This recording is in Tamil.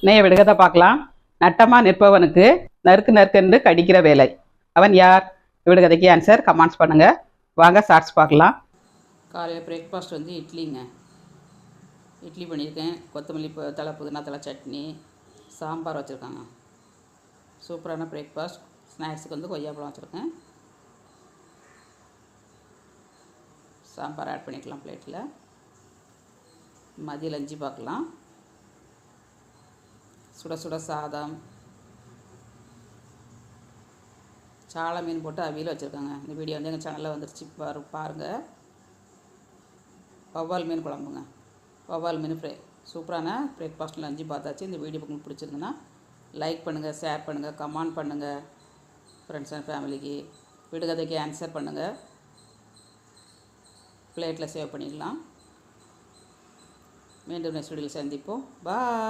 இணைய விடுகதை பார்க்கலாம். நட்டமா நிற்பவனுக்கு நறுக்கு நறுக்கென்று கடிக்கிற வேலை, அவன் யார்? விடுகதைக்கு ஆன்சர் கமெண்ட்ஸ் பண்ணுங்க. வாங்க ஷார்ட்ஸ் பார்க்கலாம். காலையில் பிரேக்ஃபாஸ்ட் வந்து இட்லிங்க. இட்லி பண்ணியிருக்கேன். கொத்தமல்லி தலை, புதினா தலை சட்னி, சாம்பார் வச்சுருக்காங்க. சூப்பரான பிரேக்ஃபாஸ்ட். ஸ்நாக்ஸுக்கு வந்து கொய்யாப்பழம் வச்சுருக்கேன். சாம்பார் ஆட் பண்ணிக்கலாம் பிளேட்டில். மதிய லஞ்சு பார்க்கலாம். சுட சுட சாதம், சாலை மீன் போட்டு அவியல் வச்சுருக்காங்க. இந்த வீடியோ வந்து எங்கள் சேனலில் வந்துருச்சு, பாருங்கள். வவ்வால் மீன் குழம்புங்க. வவ்வால் மீன் ஃப்ரை. சூப்பரான பிரேக்ஃபாஸ்ட் லஞ்சு பார்த்தாச்சு. இந்த வீடியோ உங்களுக்கு பிடிச்சிருந்துன்னா லைக் பண்ணுங்கள், ஷேர் பண்ணுங்கள், கமெண்ட் பண்ணுங்கள். ஃப்ரெண்ட்ஸ் அண்ட் ஃபேமிலிக்கு விடுகதைக்கு ஆன்சர் பண்ணுங்கள். பிளேட்டில் சேவ் பண்ணிடலாம். மீண்டும் நெக்ஸ்ட் வீடியோவில் சந்திப்போம். பாய்.